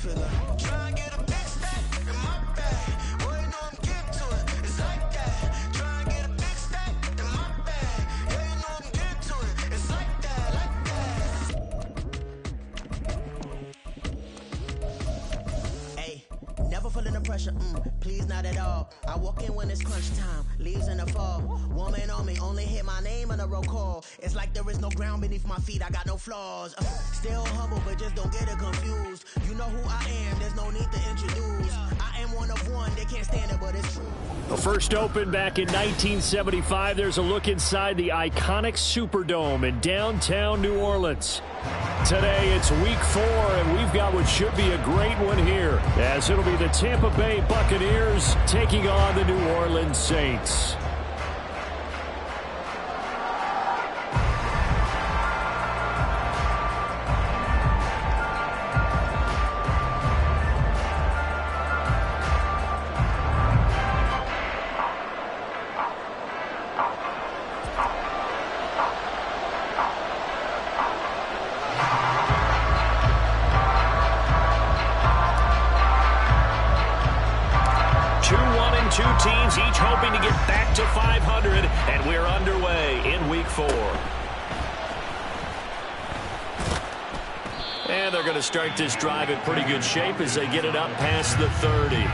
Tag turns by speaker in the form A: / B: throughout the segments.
A: figure. Try and get a big stack in my bag. Boy, you know I'm getting to it. It's like that. Try and get a big stack in my bag. Yeah, you know I'm getting to it. It's like that, like that. Hey, never feeling the pressure, please not at all. I walk in when it's crunch time, leaves in the fall. Woman on me, only hit my name on a roll call. It's like there is no ground beneath my feet, I got no flaws. Still humble, but just don't get it confused. You know who I am, there's no need to introduce. I am one of one, they can't stand it, but it's true.
B: The first opened back in 1975. There's a look inside the iconic Superdome in downtown New Orleans. Today, it's week 4, and we've got what should be a great one here, as it'll be the Tampa Bay Buccaneers taking on the New Orleans Saints. Two teams each hoping to get back to 500, and we're underway in week 4. And they're going to start this drive in pretty good shape as they get it up past the 30.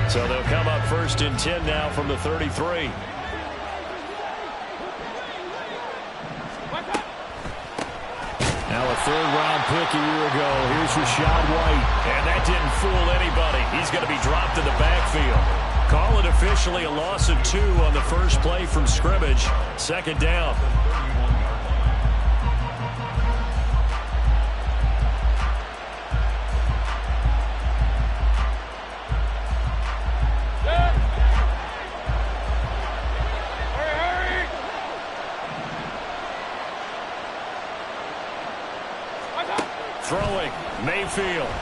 B: So they'll come up 1st and 10 now from the 33. Now a 3rd-round pick a year ago. Here's Rachaad White. And that didn't fool anybody. He's going to be dropped in the backfield. Call it officially a loss of 2 on the first play from scrimmage. 2nd down. Throwing, Mayfield.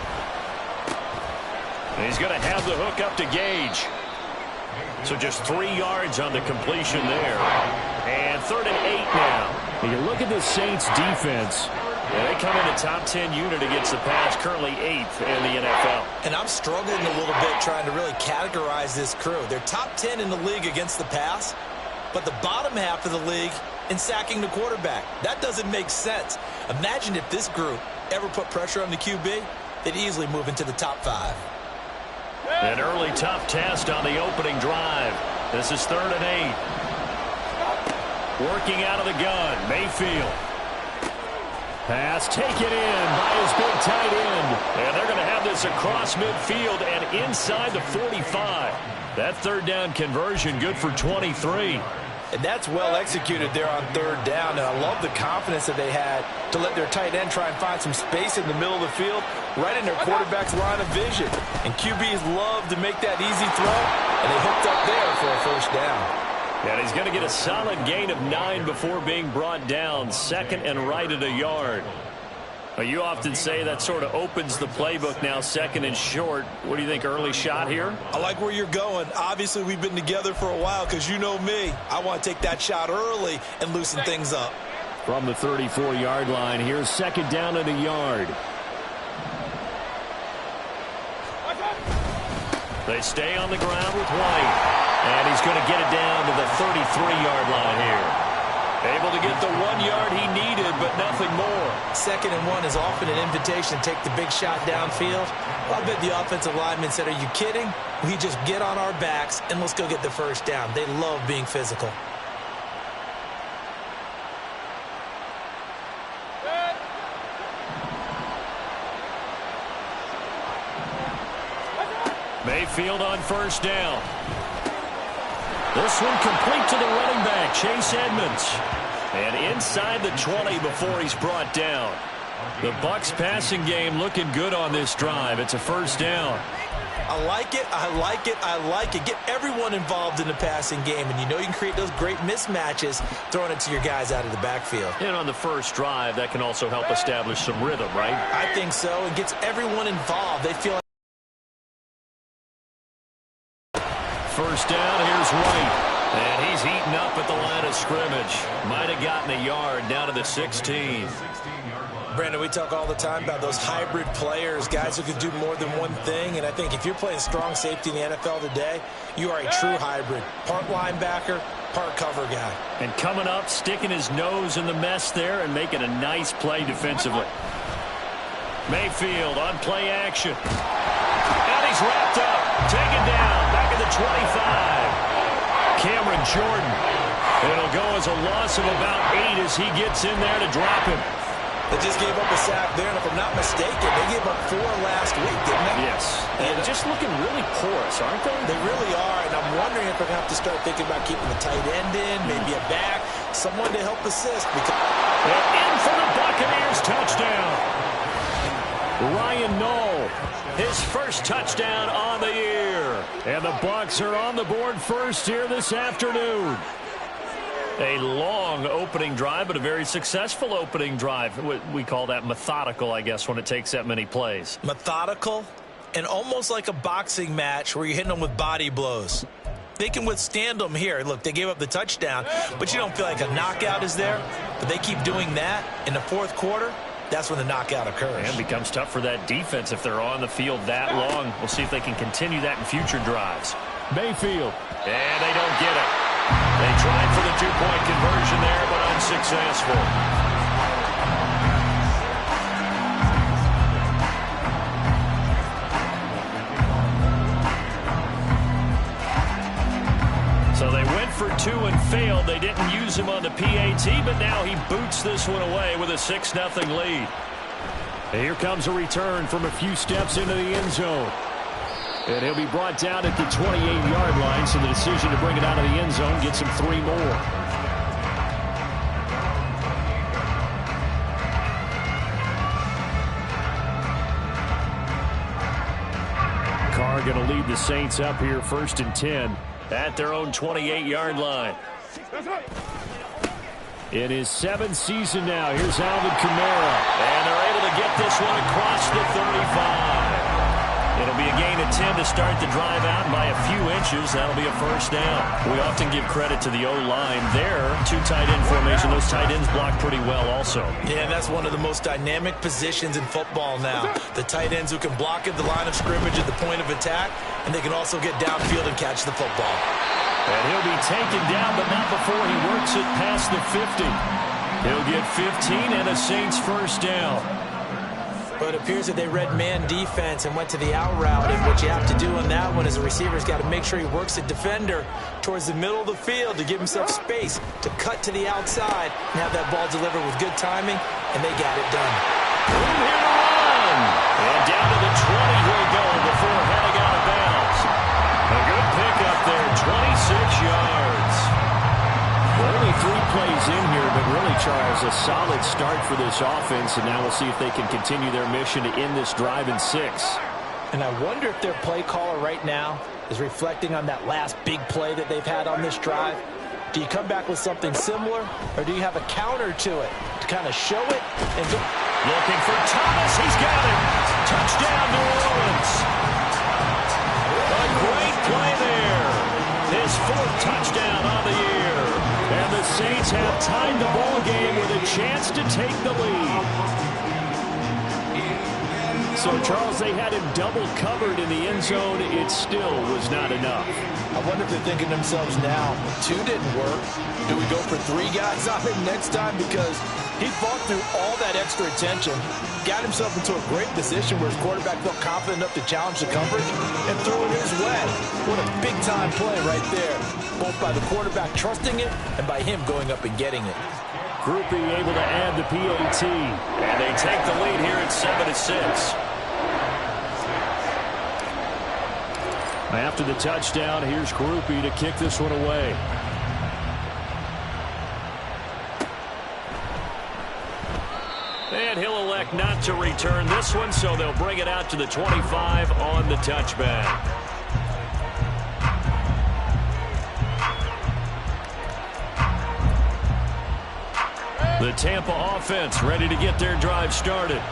B: And he's going to have the hook up to Gage. So just 3 yards on the completion there. And 3rd and 8 now. And you look at the Saints defense. Yeah, they come in a top 10 unit against the pass, currently 8th in the NFL.
C: And I'm struggling a little bit trying to really categorize this crew. They're top 10 in the league against the pass, but the bottom half of the league in sacking the quarterback. That doesn't make sense. Imagine if this group ever put pressure on the QB, they'd easily move into the top 5.
B: An early tough test on the opening drive. This is 3rd and 8. Working out of the gun, Mayfield. Pass taken in by his big tight end. And they're going to have this across midfield and inside the 45. That 3rd down conversion good for 23.
C: And that's well executed there on 3rd down. And I love the confidence that they had to let their tight end try and find some space in the middle of the field, right in their quarterback's line of vision. And QBs love to make that easy throw, and they hooked up there for a 1st down.
B: And he's going to get a solid gain of 9 before being brought down. 2nd and right at a yard. You often say that sort of opens the playbook now, 2nd and short. What do you think, early shot here?
C: I like where you're going. Obviously, we've been together for a while because you know me. I want to take that shot early and loosen things up.
B: From the 34-yard line, here's 2nd down and a yard. They stay on the ground with White. And he's going to get it down to the 33-yard line here. Able to get the 1 yard he needed, but nothing more.
C: 2nd and 1 is often an invitation to take the big shot downfield. I bet the offensive lineman said, are you kidding? We just get on our backs and let's go get the 1st down. They love being physical.
B: Mayfield on 1st down. This one complete to the running back, Chase Edmonds. And inside the 20 before he's brought down. The Bucs passing game looking good on this drive. It's a first down.
C: I like it, I like it, I like it. Get everyone involved in the passing game, and you know you can create those great mismatches throwing it to your guys out of the backfield.
B: And on the first drive, that can also help establish some rhythm, right?
C: I think so. It gets everyone involved. They feel like
B: first down, here's White. And he's eaten up at the line of scrimmage. Might have gotten a yard down to the 16.
C: Brandon, we talk all the time about those hybrid players, guys who can do more than one thing. And I think if you're playing strong safety in the NFL today, you are a true hybrid. Part linebacker, part cover guy.
B: And coming up, sticking his nose in the mess there and making a nice play defensively. Mayfield on play action. And he's wrapped up. Taken down. Back at the 25. Cameron Jordan. It'll go as a loss of about 8 as he gets in there to drop him.
C: They just gave up a sack there, and if I'm not mistaken, they gave up 4 last week, didn't they?
B: Yes. And just looking really porous, aren't they?
C: They really are, and I'm wondering if they're going to have to start thinking about keeping the tight end in, maybe a back, someone to help assist.
B: And in for the Buccaneers, touchdown. Ryan Knoll, his first touchdown on the year. And the Bucs are on the board first here this afternoon. A long opening drive, but a very successful opening drive. We call that methodical, I guess, when it takes that many plays.
C: Methodical and almost like a boxing match where you're hitting them with body blows. They can withstand them here. Look, they gave up the touchdown, but you don't feel like a knockout is there. But they keep doing that in the fourth quarter. That's when the knockout occurs.
B: And it becomes tough for that defense if they're on the field that long. We'll see if they can continue that in future drives. Mayfield. And they don't get it. They tried for the 2-point conversion there, but unsuccessful. So they went for 2 and failed. They didn't use him on the PAT, but now he boots this one away with a 6-0 lead. And here comes a return from a few steps into the end zone. And he'll be brought down at the 28-yard line, so the decision to bring it out of the end zone gets him 3 more. Carr going to lead the Saints up here 1st and 10 at their own 28-yard line. In his 7th season now, here's Alvin Kamara. And they're able to get this one across the 35. It'll be a gain of 10 to start the drive out, and by a few inches, that'll be a first down. We often give credit to the O-line. There, 2 tight end formation. Those tight ends block pretty well also.
C: Yeah, and that's one of the most dynamic positions in football now. The tight ends who can block at the line of scrimmage at the point of attack, and they can also get downfield and catch the football.
B: And he'll be taken down, but not before he works it past the 50. He'll get 15 and a Saints first down.
C: But it appears that they read man defense and went to the out route. And what you have to do on that one is the receiver's got to make sure he works the defender towards the middle of the field to give himself space to cut to the outside and have that ball delivered with good timing, and they got it done.
B: Room here to run. And down to the 20 he'll go before heading out of bounds. A good pickup there, 26 yards. Only 3 plays in here, but really, Charles, a solid start for this offense, and now we'll see if they can continue their mission to end this drive in 6.
C: And I wonder if their play caller right now is reflecting on that last big play that they've had on this drive. Do you come back with something similar, or do you have a counter to it to kind of show it? And go?
B: Looking for Thomas. He's got it. Touchdown, New Orleans. A great play there. His 4th touchdown on the year. And the Saints have tied the ball game with a chance to take the lead. So, Charles, they had him double covered in the end zone. It still was not enough.
C: I wonder if they're thinking to themselves now, 2 didn't work. Do we go for 3 guys on him next time? Because he fought through all that extra attention, got himself into a great position where his quarterback felt confident enough to challenge the coverage and threw it his way. What a big-time play right there, both by the quarterback trusting it and by him going up and getting it.
B: Groupie able to add the PAT. And they take the lead here at 7-6. After the touchdown, here's Groupie to kick this one away. And he'll elect not to return this one, so they'll bring it out to the 25 on the touchback. The Tampa offense ready to get their drive started.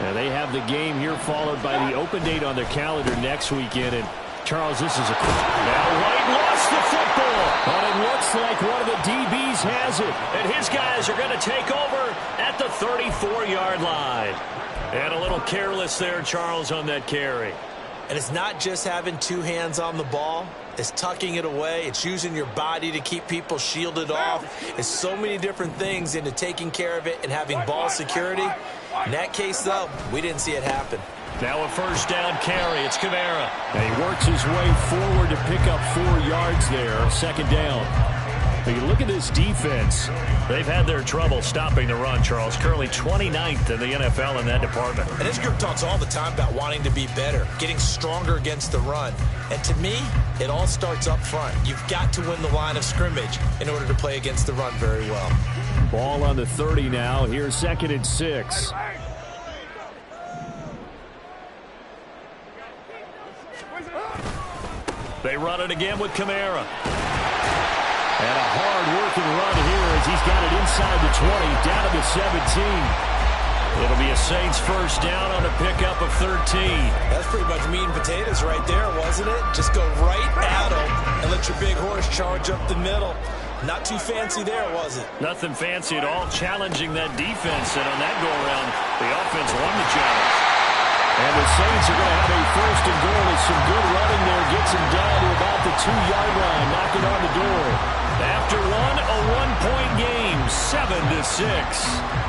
B: And they have the game here followed by the open date on their calendar next weekend. And Charles, this is a now White lost the football. But it looks like one of the DBs has it. And his guys are going to take over at the 34-yard line. And a little careless there, Charles, on that carry.
C: And it's not just having two hands on the ball. It's tucking it away. It's using your body to keep people shielded off. It's so many different things into taking care of it and having ball security. In that case, though, we didn't see it happen.
B: Now a first down carry. It's Kamara. And he works his way forward to pick up 4 yards there. Second down. But you look at this defense. They've had their trouble stopping the run, Charles. Currently 29th in the NFL in that department.
C: And this group talks all the time about wanting to be better, getting stronger against the run. And to me, it all starts up front. You've got to win the line of scrimmage in order to play against the run very well.
B: Ball on the 30 now. Here's 2nd and 6. They run it again with Kamara. And a hard-working run here as he's got it inside the 20, down to the 17. It'll be a Saints first down on a pickup of 13.
C: That's pretty much meat and potatoes right there, wasn't it? Just go right at them and let your big horse charge up the middle. Not too fancy there, was it?
B: Nothing fancy at all, challenging that defense. And on that go-around, the offense won the challenge. And the Saints are going to have a first and goal with some good running there. Gets him down to about the 2-yard line, knocking on the door. After one, a one-point game, 7-6.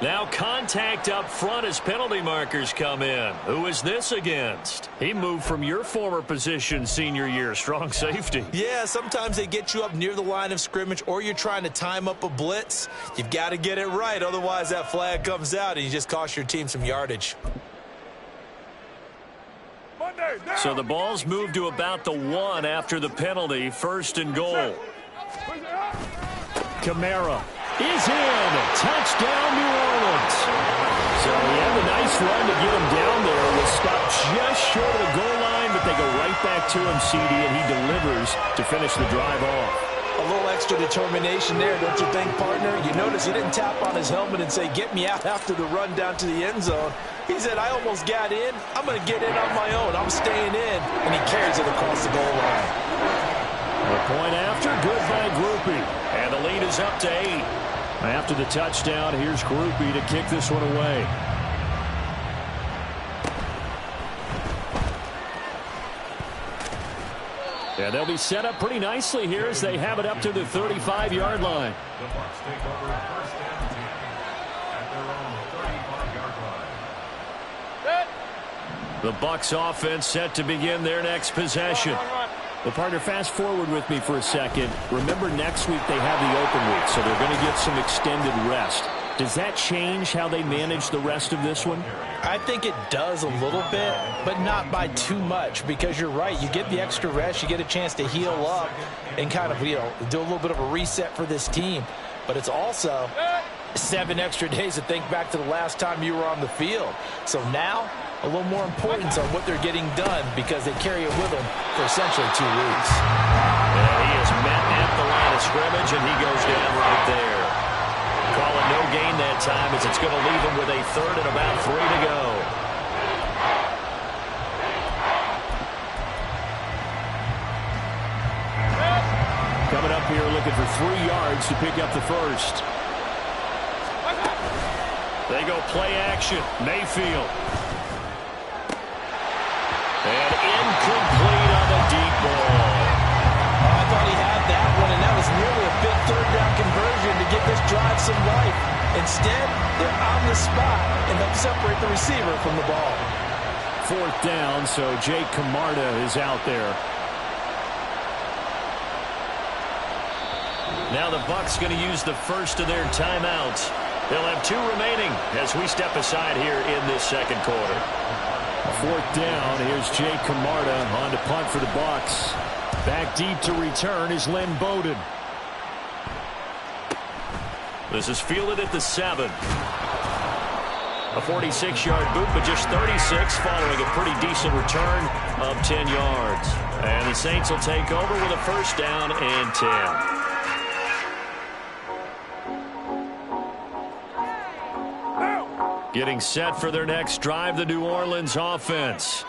B: Now contact up front as penalty markers come in. Who is this against? He moved from your former position senior year, strong safety.
C: Yeah, sometimes they get you up near the line of scrimmage or you're trying to time up a blitz. You've got to get it right, otherwise that flag comes out and you just cost your team some yardage.
B: So the ball's moved to about the 1 after the penalty, first and goal. Kamara is in. Touchdown, New Orleans. So he had a nice run to get him down there. Was stopped just short of the goal line, but they go right back to him, CD, and he delivers to finish the drive off.
C: A little extra determination there, don't you think, partner? You notice he didn't tap on his helmet and say, get me out after the run down to the end zone. He said, I almost got in. I'm going to get in on my own. I'm staying in. And he carries it across the goal line.
B: A point after, good by Grupe. And the lead is up to 8. After the touchdown, here's Grupe to kick this one away. Yeah, they'll be set up pretty nicely here as they have it up to the 35-yard line.
D: The Bucs take over first and 10 at their own 35-yard line.
B: The Bucs offense set to begin their next possession. Well, partner, fast forward with me for a second. Remember, next week they have the open week, so they're going to get some extended rest. Does that change how they manage the rest of this one?
E: I think it does a little bit, but not by too much, because you're right. You get the extra rest. You get a chance to heal up and kind of, do a little bit of a reset for this team. But it's also 7 extra days to think back to the last time you were on the field. So now, a little more importance on what they're getting done because they carry it with them for essentially 2 weeks.
B: And he is met at the line of scrimmage, and he goes down right there. Call it no gain that time as it's going to leave him with a third and about 3 to go. Coming up here looking for 3 yards to pick up the first. They go play action. Mayfield. And incomplete on the deep ball.
E: I thought he had that one, and that was nearly a big third-down conversion to give this drive some life. Instead, they're on the spot and help separate the receiver from the ball.
B: 4th down, so Jake Camarda is out there. Now the Bucs going to use the first of their timeouts. They'll have 2 remaining as we step aside here in this second quarter. 4th down. Here's Jake Camarda on to punt for the Bucs. Back deep to return is Lynn Bowden. This is fielded at the 7. A 46-yard boot, but just 36 following a pretty decent return of 10 yards. And the Saints will take over with a first down and 10. Getting set for their next drive, the New Orleans offense.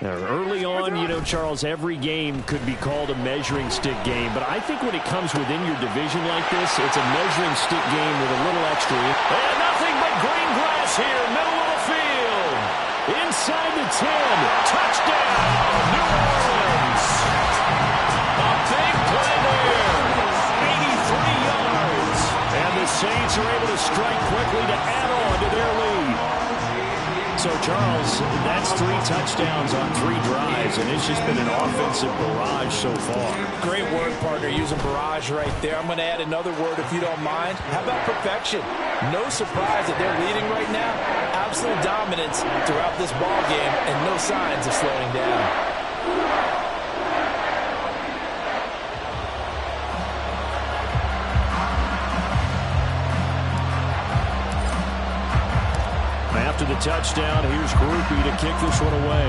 B: Now, early on, you know, Charles, every game could be called a measuring stick game. But I think when it comes within your division like this, it's a measuring stick game with a little extra. And nothing but green grass here, middle of the field. Inside the 10. Touchdown, New Orleans. A big play there. 83 yards. And the Saints are able to strike quickly to add on to their lead. So, Charles, that's 3 touchdowns on 3 drives, and it's just been an offensive barrage so far.
E: Great word, partner, using barrage right there. I'm going to add another word if you don't mind. How about perfection? No surprise that they're leading right now. Absolute dominance throughout this ball game, and no signs of slowing down.
B: After the touchdown, here's Grupe to kick this one away.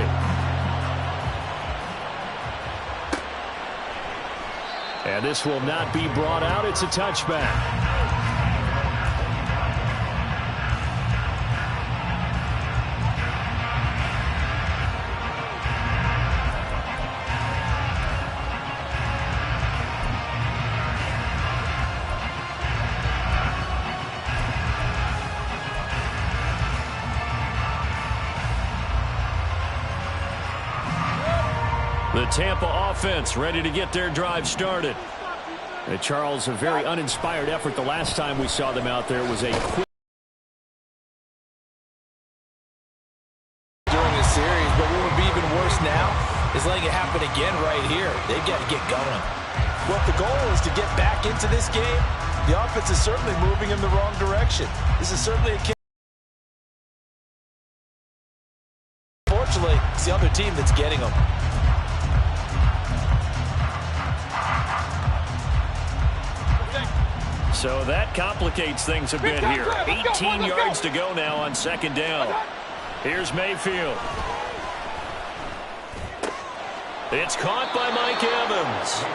B: And this will not be brought out. It's a touchback. The Tampa offense ready to get their drive started. Charles, a very uninspired effort the last time we saw them out there was a quick
E: during the series, but what would be even worse now is letting it happen again right here. They've got to get going.
C: Well, if the goal is to get back into this game, the offense is certainly moving in the wrong direction. This is certainly a case. Fortunately, it's the other team that's getting them.
B: So that complicates things a bit here. 18 yards to go now on 2nd down. Here's Mayfield. It's caught by Mike Evans.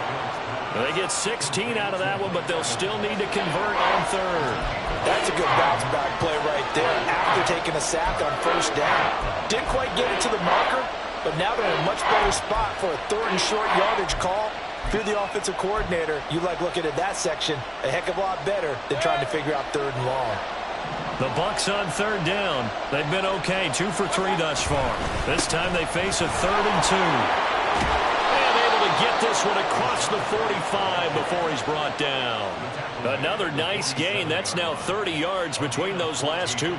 B: They get 16 out of that one, but they'll still need to convert on 3rd.
C: That's a good bounce-back play right there after taking a sack on 1st down. Didn't quite get it to the marker, but now they're in a much better spot for a 3rd and short yardage call. If you're the offensive coordinator, you like looking at that section a heck of a lot better than trying to figure out 3rd and long.
B: The Bucs on 3rd down. They've been okay, 2 for 3 thus far. This time they face a 3rd and 2. And able to get this one across the 45 before he's brought down. Another nice gain. That's now 30 yards between those last 2.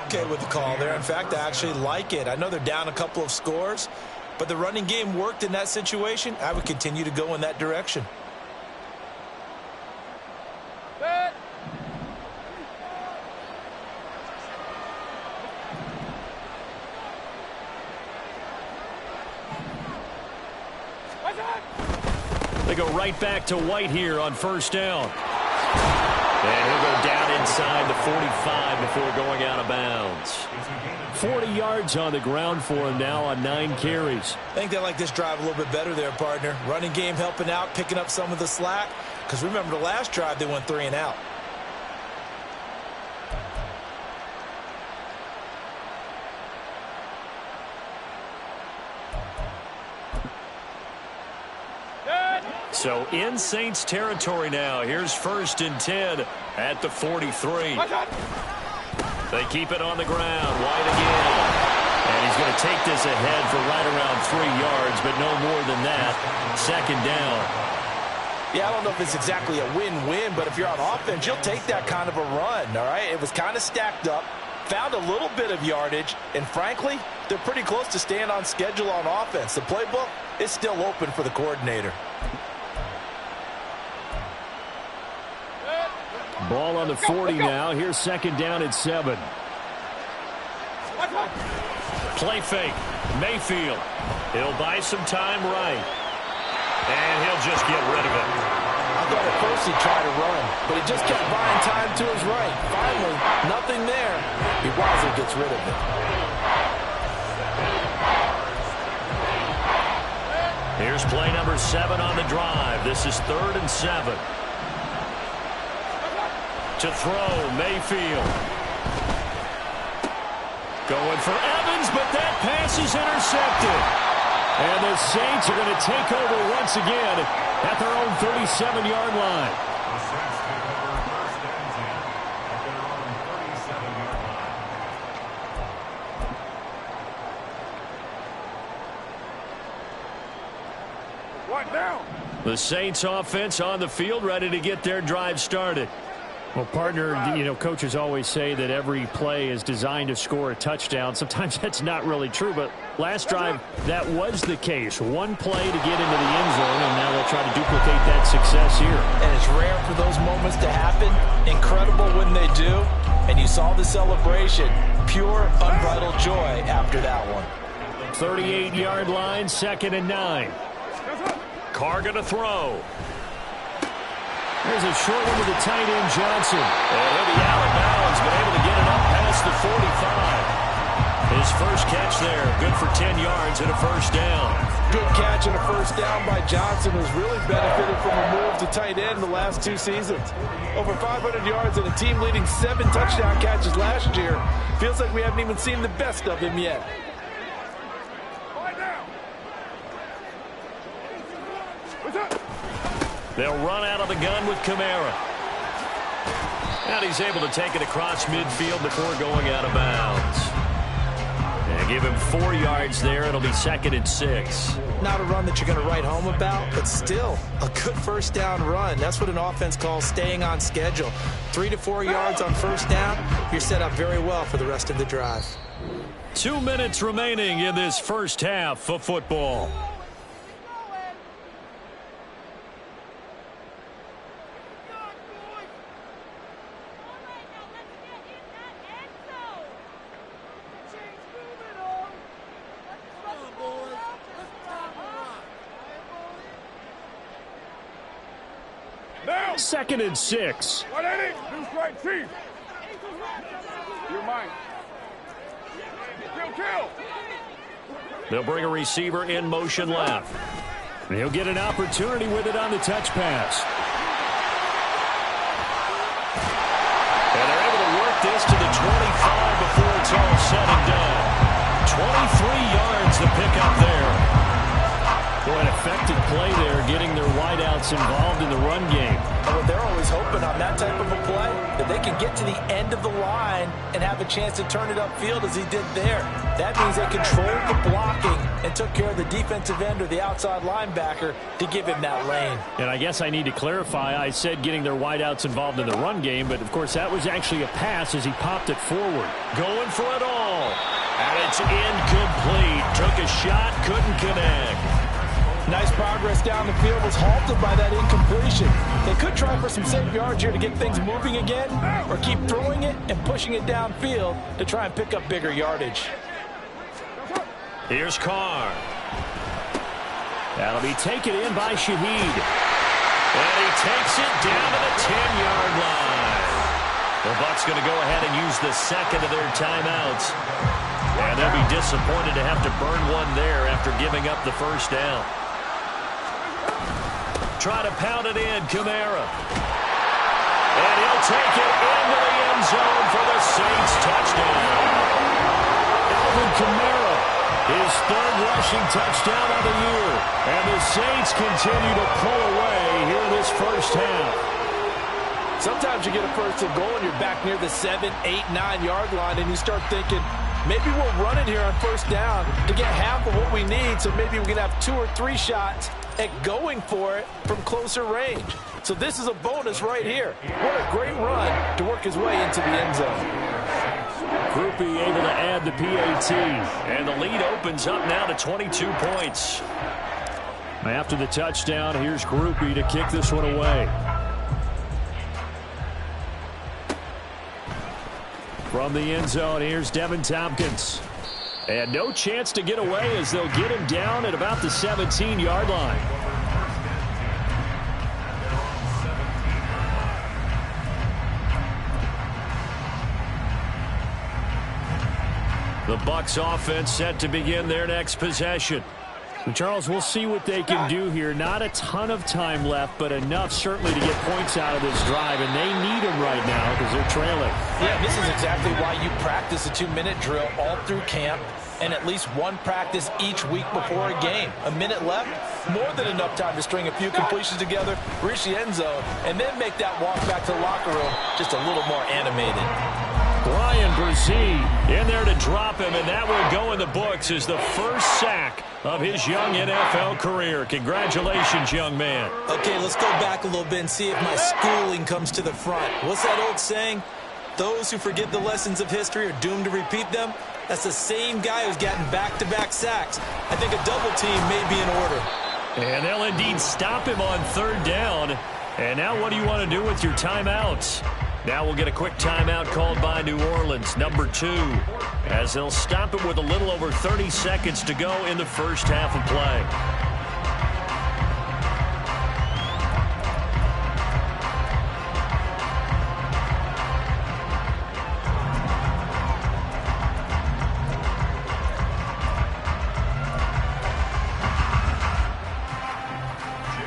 C: Okay with the call there. In fact, I actually like it. I know they're down a couple of scores, but the running game worked in that situation. I would continue to go in that direction.
B: They go right back to White here on 1st down. And he'll go down inside the 45 before going out of bounds. 40 yards on the ground for him now on 9 carries.
C: I think they like this drive a little bit better there, partner. Running game helping out, picking up some of the slack. Because remember the last drive, they went 3 and out.
B: So in Saints territory now. Here's 1st and 10 at the 43. They keep it on the ground. White again. And he's going to take this ahead for right around 3 yards, but no more than that. 2nd down.
E: Yeah, I don't know if it's exactly a win-win, but if you're on offense, you'll take that kind of a run, all right? It was kind of stacked up, found a little bit of yardage, and frankly, they're pretty close to staying on schedule on offense. The playbook is still open for the coordinator.
B: Ball on the 40 now. Here's 2nd down at 7. Play fake. Mayfield. He'll buy some time right. And he'll just get rid of it.
E: I thought at first he'd try to run, but he just kept buying time to his right. Finally, nothing there. He wisely gets rid of it.
B: Here's play number 7 on the drive. This is 3rd and 7. To throw, Mayfield. Going for Evans, but that pass is intercepted. And the Saints are going to take over once again at their own 37-yard line.
D: The Saints take over 1st and 10 at their own 37-yard line. One down.
B: The Saints offense on the field, ready to get their drive started. Well, partner, you know, coaches always say that every play is designed to score a touchdown. Sometimes that's not really true, but last drive, that was the case. One play to get into the end zone, and now they'll try to duplicate that success here.
E: And it's rare for those moments to happen. Incredible when they do. And you saw the celebration. Pure, unbridled joy after that one.
B: 38-yard line, 2nd and 9. Carr going to throw. There's a short one to the tight end, Johnson. And he'll be out of bounds, but able to get it up past the 45. His first catch there, good for 10 yards and a 1st down.
E: Good catch and a 1st down by Johnson, who's really benefited from a move to tight end the last 2 seasons. Over 500 yards and a team-leading 7 touchdown catches last year. Feels like we haven't even seen the best of him yet.
B: They'll run out of the gun with Kamara. And he's able to take it across midfield before going out of bounds. And give him 4 yards there. It'll be 2nd and 6.
E: Not a run that you're going to write home about, but still a good 1st down run. That's what an offense calls staying on schedule. 3 to 4 yards on 1st down. You're set up very well for the rest of the drive.
B: 2 minutes remaining in this first half of football.
D: Now.
B: 2nd and 6.
D: 180. New strike, Chief. You're mine. Kill.
B: They'll bring a receiver in motion left. And he'll get an opportunity with it on the touch pass. And they're able to work this to the 25 before it's all said and done. 23 yards to pick up there. Boy, an effective play there, getting their wideouts involved in the run game.
E: Well, they're always hoping on that type of a play that they can get to the end of the line and have a chance to turn it upfield as he did there. That means they controlled the blocking and took care of the defensive end or the outside linebacker to give him that lane.
B: And I guess I need to clarify, I said getting their wideouts involved in the run game, but of course that was actually a pass as he popped it forward. Going for it all. And it's incomplete. Took a shot, couldn't connect.
E: Nice progress down the field, was halted by that incompletion. They could try for some safe yards here to get things moving again, or keep throwing it and pushing it downfield to try and pick up bigger yardage.
B: Here's Carr. That'll be taken in by Shaheed. And he takes it down to the 10-yard line. The Bucs going to go ahead and use the second of their timeouts. And they'll be disappointed to have to burn one there after giving up the 1st down. Try to pound it in, Kamara. And he'll take it into the end zone for the Saints touchdown. Alvin Kamara, his third rushing touchdown of the year. And the Saints continue to pull away here in this first half.
E: Sometimes you get a first and goal and you're back near the 7, 8, 9-yard line, and you start thinking, maybe we're running here on first down to get half of what we need, so maybe we can have 2 or 3 shots at going for it from closer range. So this is a bonus right here. What a great run to work his way into the end zone.
B: Grupe able to add the PAT, and the lead opens up now to 22 points. After the touchdown, here's Grupe to kick this one away. From the end zone, here's Devin Tompkins. And no chance to get away as they'll get him down at about the 17-yard line. The Bucs offense set to begin their next possession. Charles, we'll see what they can do here. Not a ton of time left, but enough certainly to get points out of this drive, and they need them right now because they're trailing.
E: Yeah, this is exactly why you practice a 2-minute drill all through camp and at least one practice each week before a game. A minute left, more than enough time to string a few completions together, reach the end zone, and then make that walk back to the locker room just a little more animated.
B: Bryan Bresee in there to drop him, and that will go in the books as the first sack of his young NFL career. Congratulations, young man.
C: Okay, let's go back a little bit and see if my schooling comes to the front. What's that old saying? Those who forget the lessons of history are doomed to repeat them. That's the same guy who's gotten back-to-back sacks. I think a double team may be in order.
B: And they'll indeed stop him on third down. And now what do you want to do with your timeouts? Now we'll get a quick timeout called by New Orleans, number 2, as they'll stop it with a little over 30 seconds to go in the first half of play.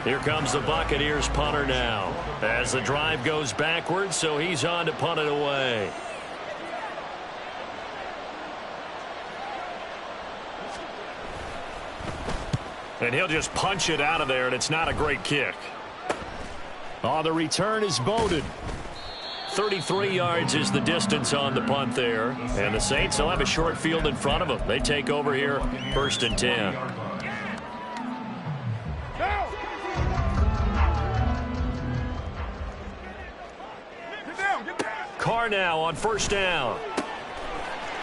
B: Here comes the Buccaneers punter now as the drive goes backwards, so he's on to punt it away. And he'll just punch it out of there, and it's not a great kick. Oh, the return is Bowden. 33 yards is the distance on the punt there. And the Saints will have a short field in front of them. They take over here, 1st and 10. Carr now on 1st down.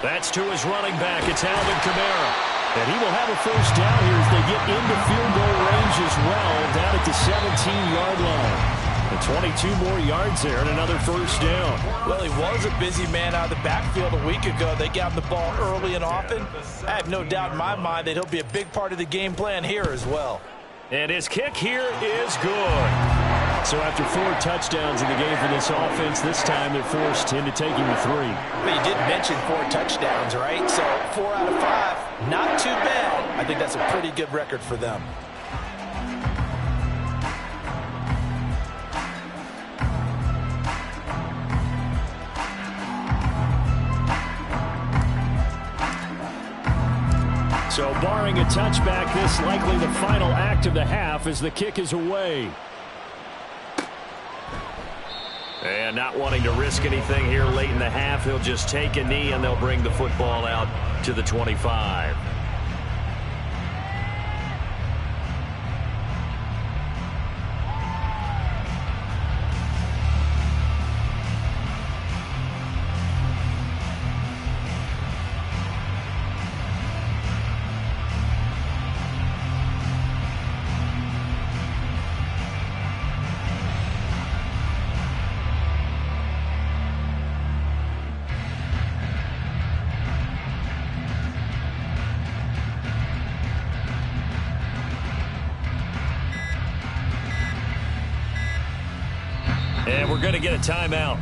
B: That's to his running back. It's Alvin Kamara. And he will have a 1st down here as they get into field goal range as well, down at the 17-yard line. And 22 more yards there and another 1st down.
E: Well, he was a busy man out of the backfield a week ago. They got him the ball early and often. I have no doubt in my mind that he'll be a big part of the game plan here as well.
B: And his kick here is good. So after 4 touchdowns in the game for this offense, this time they're forced into taking the 3.
E: But you did mention 4 touchdowns, right? So 4 out of 5, not too bad. I think that's a pretty good record for them.
B: So barring a touchback, this likely the final act of the half as the kick is away. And not wanting to risk anything here late in the half, he'll just take a knee and they'll bring the football out to the 25. And we're going to get a timeout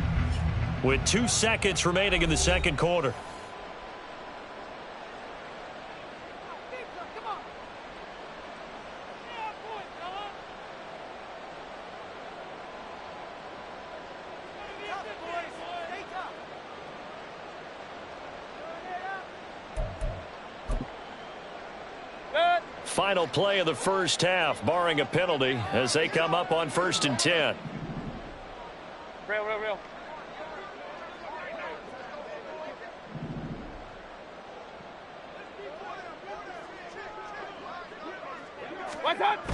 B: with 2 seconds remaining in the second quarter. final play of the first half, barring a penalty, as they come up on 1st and 10.
F: Real. What's up?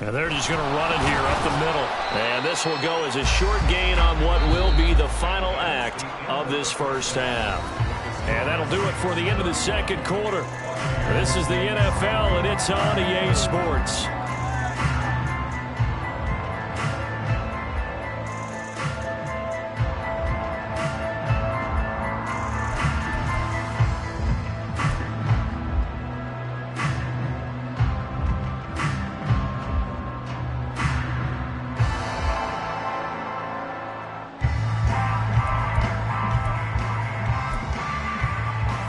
B: And they're just going to run it here up the middle. And this will go as a short gain on what will be the final act of this first half. And that'll do it for the end of the second quarter. This is the NFL, and it's on EA Sports.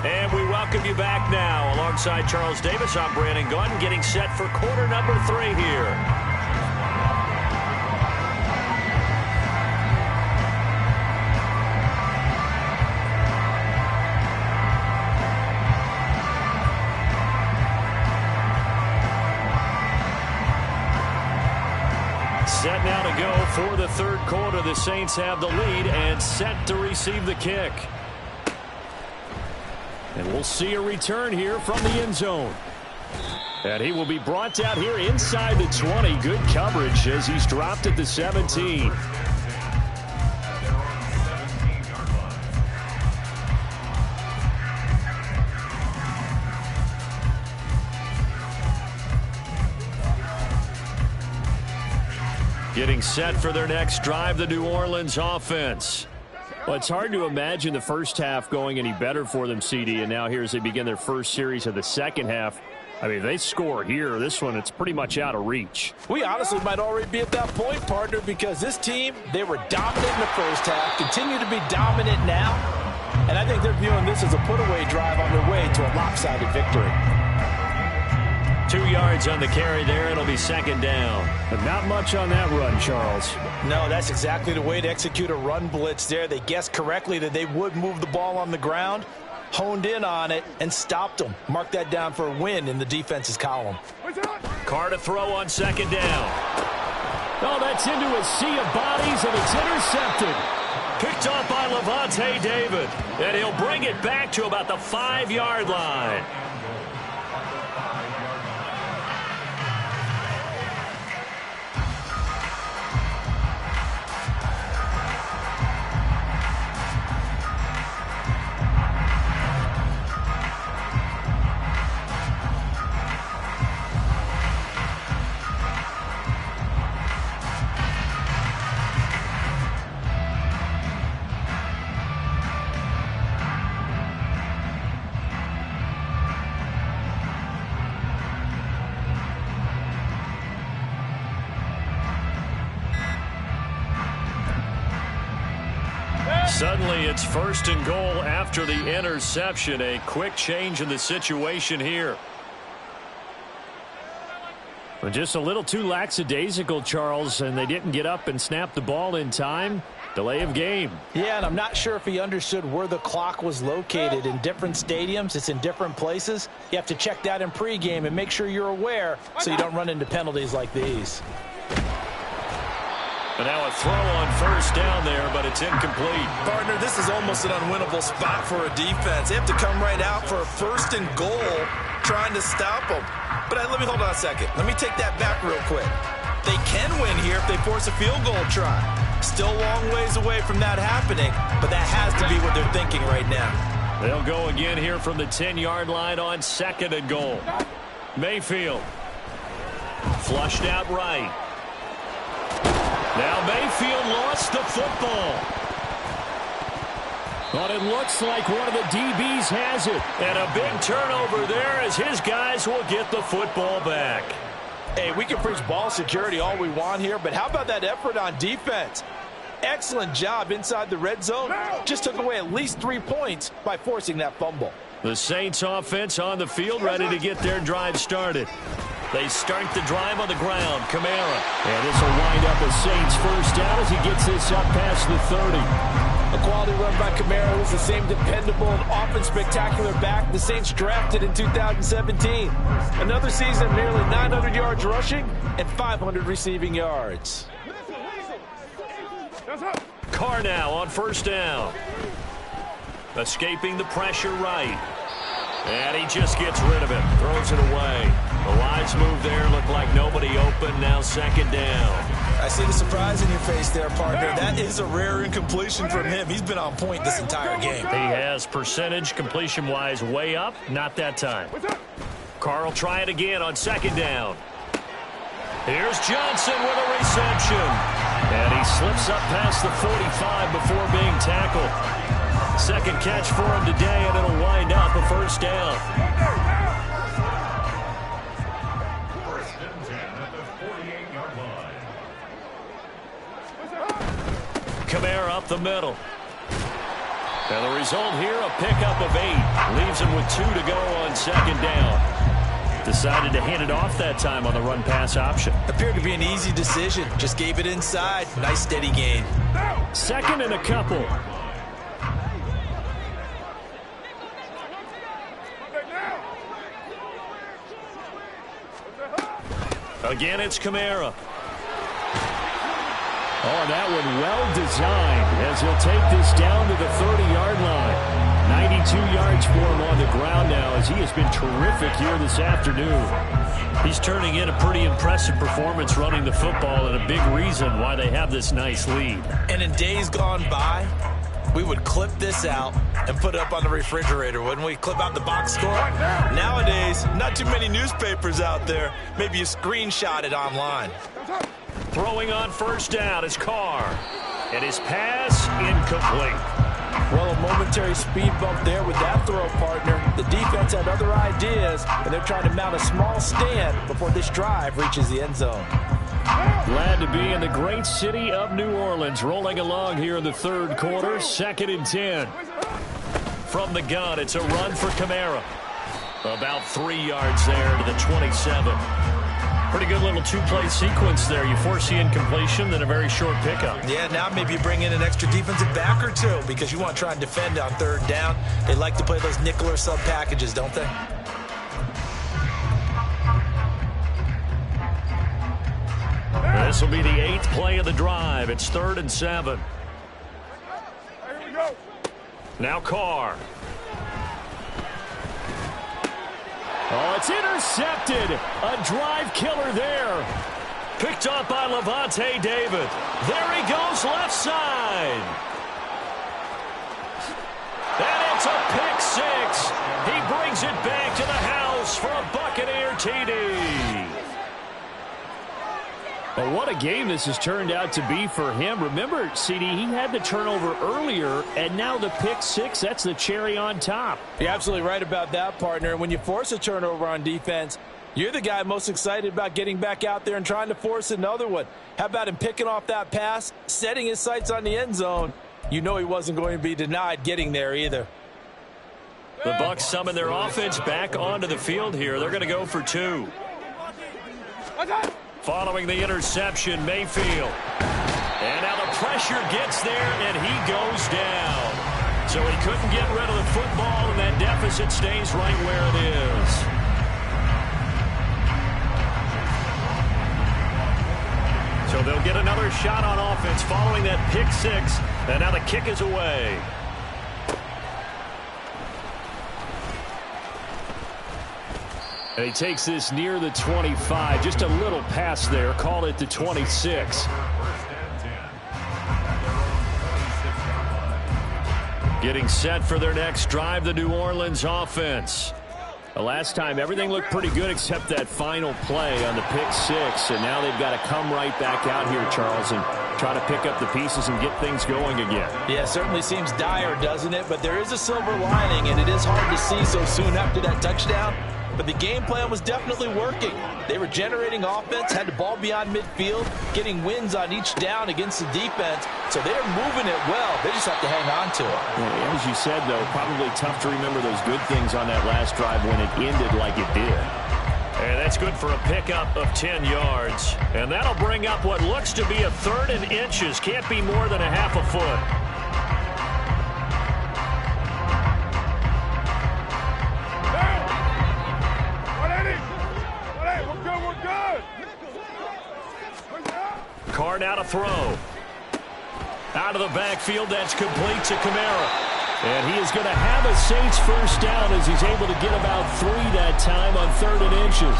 B: And we welcome you back now. Alongside Charles Davis, I'm Brandon Gunn, getting set for quarter number 3 here. Set now to go for the third quarter. The Saints have the lead and set to receive the kick. And we'll see a return here from the end zone. And he will be brought out here inside the 20. Good coverage as he's dropped at the 17. Getting set for their next drive, the New Orleans offense. Well, it's hard to imagine the first half going any better for them, CD, and now here as they begin their first series of the second half. I mean, if they score here, this one, it's pretty much out of reach.
E: We honestly might already be at that point, partner, because this team, they were dominant in the first half, continue to be dominant now, and I think they're viewing this as a put-away drive on their way to a lopsided victory.
B: 2 yards on the carry there. It'll be second down. But not much on that run, Charles.
E: No, that's exactly the way to execute a run blitz there. They guessed correctly that they would move the ball on the ground, honed in on it, and stopped them. Mark that down for a win in the defense's column.
B: Carr to throw on second down. Oh, that's into a sea of bodies, and it's intercepted. Picked off by Lavonte David. And he'll bring it back to about the 5-yard line. Suddenly, it's 1st and goal after the interception. A quick change in the situation here. Well, just a little too lackadaisical, Charles, and they didn't get up and snap the ball in time. Delay of game.
E: Yeah, and I'm not sure if he understood where the clock was located. In different stadiums, it's in different places. You have to check that in pregame and make sure you're aware so you don't run into penalties like these.
B: And now a throw on first down there, but it's incomplete.
C: Partner, this is almost an unwinnable spot for a defense. They have to come right out for a 1st and goal trying to stop them. But let me hold on a second. Let me take that back real quick. They can win here if they force a field goal try. Still a long ways away from that happening, but that has to be what they're thinking right now.
B: They'll go again here from the 10-yard line on 2nd and goal. Mayfield. Flushed out right. Now Mayfield lost the football. But it looks like one of the DBs has it. And a big turnover there as his guys will get the football back.
E: Hey, we can preach ball security all we want here, but how about that effort on defense? Excellent job inside the red zone. Just took away at least 3 points by forcing that fumble.
B: The Saints offense on the field ready to get their drive started. They start the drive on the ground. Kamara. And this will wind up a Saints first down as he gets this up past the 30.
E: A quality run by Kamara, who's the same dependable and often spectacular back the Saints drafted in 2017. Another season of nearly 900 yards rushing and 500 receiving yards.
B: Carr now on first down. Escaping the pressure right. And he just gets rid of it. Throws it away. The wise move there. Looked like nobody open. Now second down.
C: I see the surprise in your face there, partner. That is a rare incompletion from him. He's been on point this entire game.
B: He has percentage completion-wise way up. Not that time. Carr will try it again on second down. Here's Johnson with a reception. And he slips up past the 45 before being tackled. Second catch for him today, and it'll wind up a first down.
D: First and 10 at the 48-yard line.
B: Kamara up the middle. And the result here, a pickup of 8. Leaves him with 2 to go on second down. Decided to hand it off that time on the run-pass option.
C: Appeared to be an easy decision. Just gave it inside. Nice steady gain.
B: Second and a couple. Again, it's Kamara. Oh, that one well designed as he'll take this down to the 30-yard line. 92 yards for him on the ground now as he has been terrific here this afternoon. He's turning in a pretty impressive performance running the football and a big reason why they have this nice lead.
C: And in days gone by, we would clip this out and put it up on the refrigerator, wouldn't we? Clip out the box score. Nowadays, not too many newspapers out there. Maybe you screenshot it online.
B: Throwing on first down is Carr. And his pass incomplete.
E: Well, a momentary speed bump there with that throw, partner. The defense had other ideas, and they're trying to mount a small stand before this drive reaches the end zone.
B: Glad to be in the great city of New Orleans, rolling along here in the third quarter. Second and 10. From the gun, it's a run for Kamara. About 3 yards there to the 27. Pretty good little two-play sequence there. You force the incompletion, then a very short pickup.
C: Yeah, now maybe you bring in an extra defensive back or two because you want to try and defend on third down. They like to play those nickel or sub packages, don't they?
B: This will be the 8th play of the drive. It's 3rd and 7.
F: Here we go.
B: Now Carr. Oh, it's intercepted. A drive killer there. Picked up by Levante David. There he goes left side. And it's a pick 6. He brings it back to the house for a Buccaneer TD. Well, what a game this has turned out to be for him. Remember, CD, he had the turnover earlier, and now the pick 6, that's the cherry on top.
E: You're absolutely right about that, partner. When you force a turnover on defense, you're the guy most excited about getting back out there and trying to force another one. How about him picking off that pass, setting his sights on the end zone? You know he wasn't going to be denied getting there either.
B: The Bucs summon their offense back onto the field here. They're going to go for 2. Following the interception, Mayfield. And now the pressure gets there, and he goes down. So he couldn't get rid of the football, and that deficit stays right where it is. So they'll get another shot on offense following that pick 6, and now the kick is away. And he takes this near the 25. Just a little pass there. Call it the 26. Getting set for their next drive, the New Orleans offense. The last time, everything looked pretty good except that final play on the pick 6. And now they've got to come right back out here, Charles, and try to pick up the pieces and get things going again.
E: Yeah, it certainly seems dire, doesn't it? But there is a silver lining, and it is hard to see so soon after that touchdown. But the game plan was definitely working. They were generating offense, had the ball beyond midfield, getting wins on each down against the defense. So they're moving it well. They just have to hang on to it.
B: Yeah, as you said, though, probably tough to remember those good things on that last drive when it ended like it did. And that's good for a pickup of 10 yards. And that'll bring up what looks to be a 3rd and inches. Can't be more than a half a foot. got a throw. Out of the backfield, that's complete to Kamara. And he is going to have a Saints first down as he's able to get about 3 that time on 3rd and inches.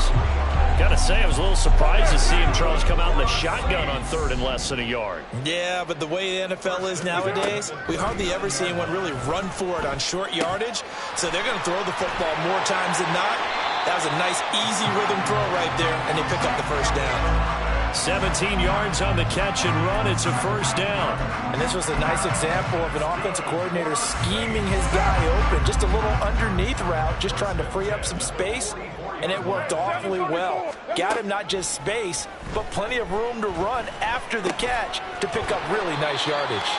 B: Got to say, I was a little surprised to see him, Charles, come out in the shotgun on 3rd and less than a yard.
C: Yeah, but the way the NFL is nowadays, we hardly ever see anyone really run for it on short yardage. So they're going to throw the football more times than not. That was a nice, easy rhythm throw right there, and they pick up the first down.
B: 17 yards on the catch and run. It's a first down.
E: And this was a nice example of an offensive coordinator scheming his guy open. Just a little underneath route, just trying to free up some space, and it worked awfully well. Got him not just space, but plenty of room to run after the catch to pick up really nice yardage.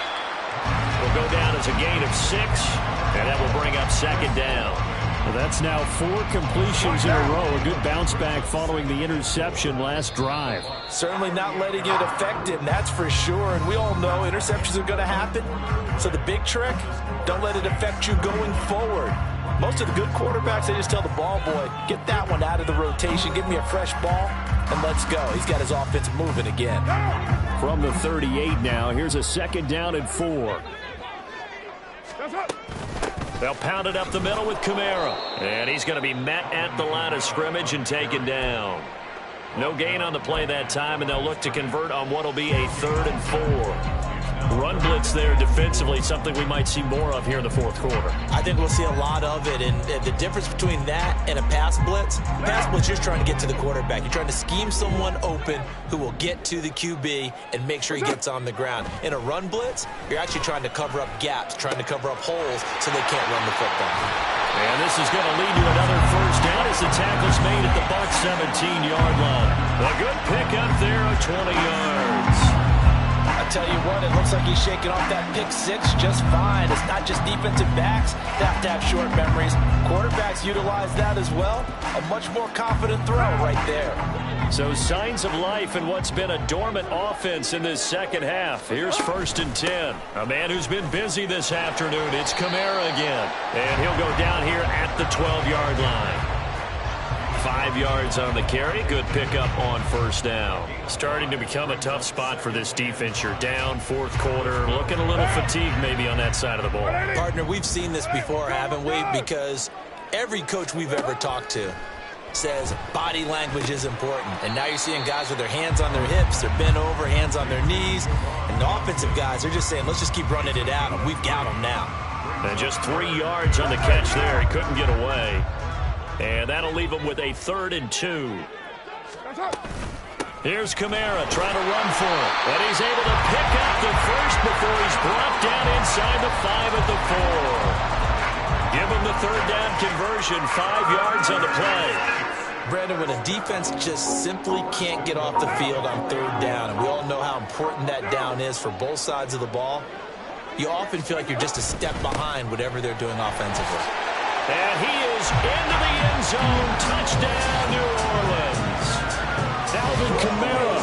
B: Will go down as a gain of 6, and that will bring up 2nd down. Well, that's now 4 completions in a row. A good bounce back following the interception last drive.
E: Certainly not letting it affect him, that's for sure. And we all know interceptions are going to happen. So the big trick, don't let it affect you going forward. Most of the good quarterbacks, they just tell the ball boy, get that one out of the rotation, give me a fresh ball, and let's go. He's got his offense moving again.
B: From the 38 now, here's a 2nd down and 4. They'll pound it up the middle with Kamara. And he's going to be met at the line of scrimmage and taken down. No gain on the play that time, and they'll look to convert on what will be a 3rd and 4. Run blitz there defensively, something we might see more of here in the 4th quarter.
C: I think we'll see a lot of it, and the difference between that and a pass blitz, you're just trying to get to the quarterback. You're trying to scheme someone open who will get to the QB and make sure he gets on the ground. In a run blitz, you're actually trying to cover up gaps, trying to cover up holes so they can't run the football.
B: And this is going to lead to another first down as the tackle's made at the Bucs 17-yard line. A good pickup there of 20 yards.
E: I tell you what, it looks like he's shaking off that pick 6 just fine. It's not just defensive backs that have to have short memories. Quarterbacks utilize that as well. A much more confident throw right there.
B: So signs of life in what's been a dormant offense in this second half. Here's 1st and 10. A man who's been busy this afternoon. It's Kamara again. And he'll go down here at the 12-yard line. 5 yards on the carry. Good pickup on 1st down. Starting to become a tough spot for this defense. You're down 4th quarter. Looking a little fatigued maybe on that side of the ball.
C: Partner, we've seen this before, haven't we? Because every coach we've ever talked to says body language is important. And now you're seeing guys with their hands on their hips. They're bent over, hands on their knees. And the offensive guys are just saying, let's just keep running it at them. We've got them now.
B: And just 3 yards on the catch there. He couldn't get away. And that'll leave him with a 3rd and 2. Here's Kamara trying to run for it. And he's able to pick up the first before he's brought down inside the 5 at the 4. Give him the 3rd down conversion. 5 yards on the play.
C: Brandon, when a defense just simply can't get off the field on 3rd down, and we all know how important that down is for both sides of the ball, you often feel like you're just a step behind whatever they're doing offensively.
B: And he is into the end zone. Touchdown, New Orleans. Alvin Kamara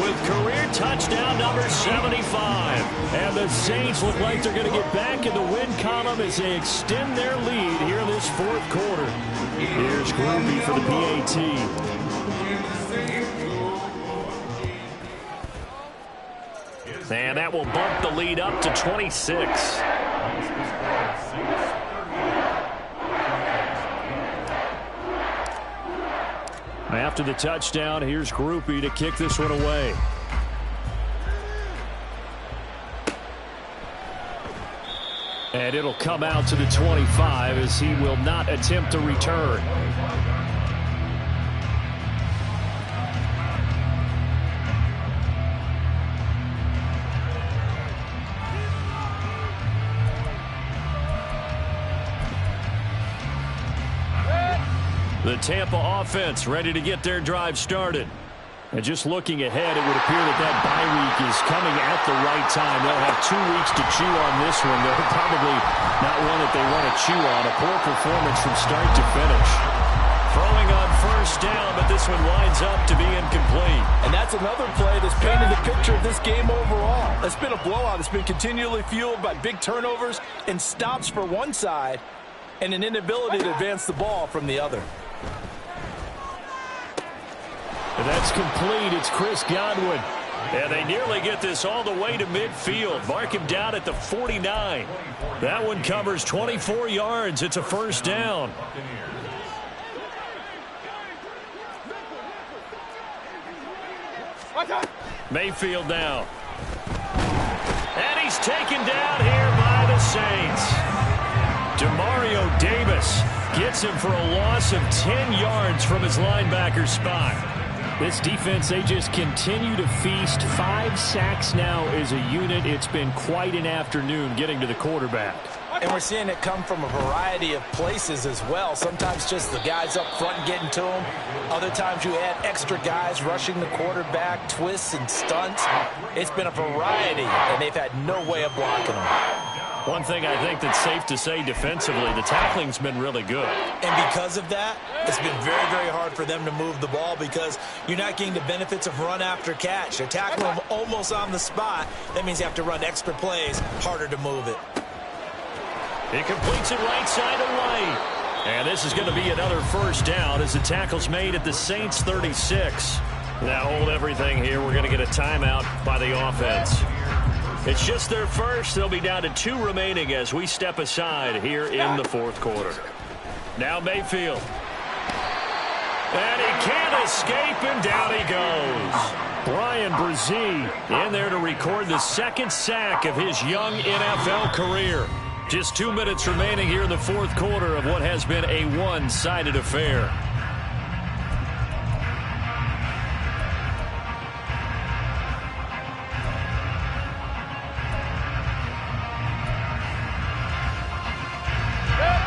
B: with career touchdown number 75. And the Saints look like they're going to get back in the win column as they extend their lead here in this 4th quarter. Here's Groovy for the PAT. And that will bump the lead up to 26. After the touchdown, here's Groupie to kick this one away. And it'll come out to the 25 as he will not attempt to return. The Tampa offense ready to get their drive started. And just looking ahead, it would appear that bye week is coming at the right time. They'll have 2 weeks to chew on this one. They're probably not one that they want to chew on. A poor performance from start to finish. Throwing on 1st down, but this one winds up to be incomplete.
E: And that's another play that's painted the picture of this game overall. It's been a blowout. It's been continually fueled by big turnovers and stops for one side and an inability to advance the ball from the other.
B: And that's complete. It's Chris Godwin. And they nearly get this all the way to midfield. Mark him down at the 49. That one covers 24 yards. It's a first down. Mayfield now. And he's taken down here by the Saints. Demario Davis gets him for a loss of 10 yards from his linebacker spot. This defense, they just continue to feast. 5 sacks now as a unit. It's been quite an afternoon getting to the quarterback.
E: And we're seeing it come from a variety of places as well. Sometimes just the guys up front getting to him. Other times you add extra guys rushing the quarterback, twists and stunts. It's been a variety, and they've had no way of blocking them.
B: One thing I think that's safe to say defensively, the tackling's been really good.
C: And because of that, it's been very, very hard for them to move the ball because you're not getting the benefits of run after catch. They're tackling them almost on the spot. That means you have to run extra plays, harder to move it.
B: He completes it right side away. And this is going to be another first down as the tackle's made at the Saints 36. Now hold everything here. We're going to get a timeout by the offense. It's just their first. They'll be down to 2 remaining as we step aside here in the fourth quarter. Now Mayfield. And he can't escape, and down he goes. Brian Brzee in there to record the second sack of his young NFL career. Just 2 minutes remaining here in the fourth quarter of what has been a one-sided affair.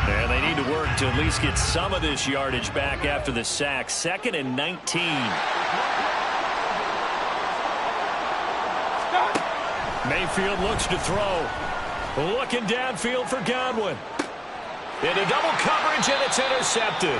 B: And they need to work to at least get some of this yardage back after the sack. 2nd and 19. Mayfield looks to throw. Looking downfield for Godwin. Into double coverage, and it's intercepted.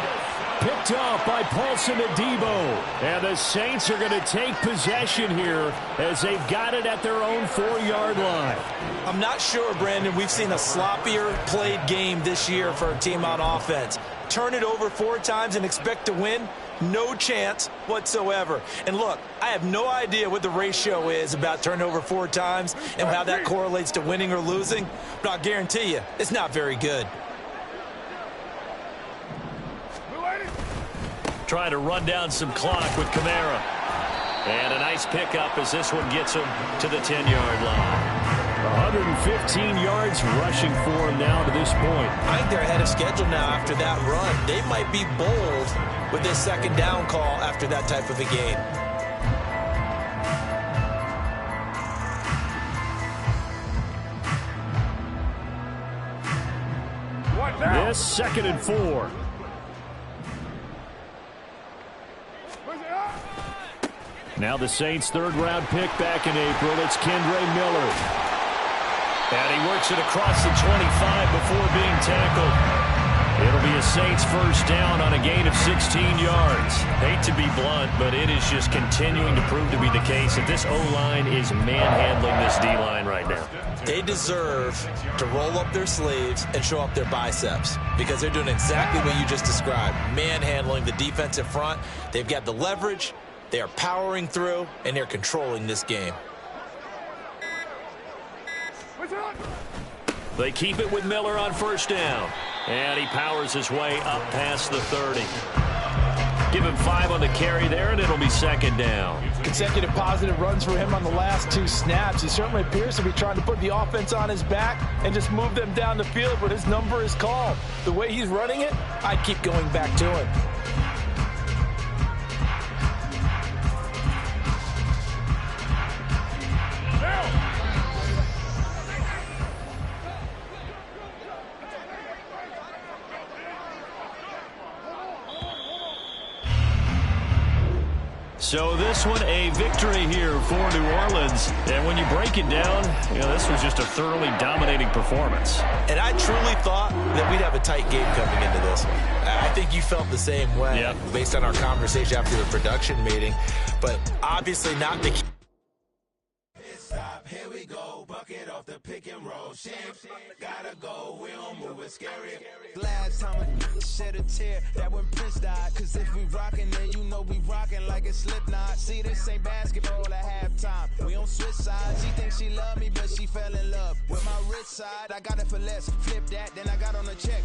B: Picked off by Paulson Adebo. And the Saints are going to take possession here as they've got it at their own 4-yard line.
C: I'm not sure, Brandon, we've seen a sloppier played game this year for a team on offense. Turn it over 4 times and expect to win? No chance whatsoever. And look, I have no idea what the ratio is about turnover 4 times and how that correlates to winning or losing, but I'll guarantee you, it's not very good.
B: Trying to run down some clock with Kamara. And a nice pickup as this one gets him to the 10-yard line. 115 yards rushing for him now to this point.
C: I think they're ahead of schedule now after that run. They might be bold with this second down call after that type of a game.
B: This 2nd and 4. Now the Saints' 3rd-round pick back in April. It's Kendre Miller. And he works it across the 25 before being tackled. It'll be a Saints first down on a gain of 16 yards. Hate to be blunt, but it is just continuing to prove to be the case that this O-line is manhandling this D-line right now.
C: They deserve to roll up their sleeves and show up their biceps because they're doing exactly what you just described, manhandling the defensive front. They've got the leverage. They are powering through, and they're controlling this game.
B: They keep it with Miller on first down. And he powers his way up past the 30. Give him 5 on the carry there, and it'll be 2nd down.
E: Consecutive positive runs for him on the last 2 snaps. He certainly appears to be trying to put the offense on his back and just move them down the field when his number is called. The way he's running it, I'd keep going back to him.
B: So this one a victory here for New Orleans. And when you break it down, this was just a thoroughly dominating performance.
C: And I truly thought that we'd have a tight game coming into this one. I think you felt the same way based on our conversation after the production meeting. But obviously not the...
G: Here we go, bucket off the pick and roll. Gotta go, we don't move it scary.
H: Last time I shed a tear, that when Prince died. Cause if we rockin', then you know we rockin' like a Slipknot. See, this ain't basketball at halftime. We don't switch sides. She thinks she love me, but she fell in love with my rich side. I got it for less, flip that, then I got on a check.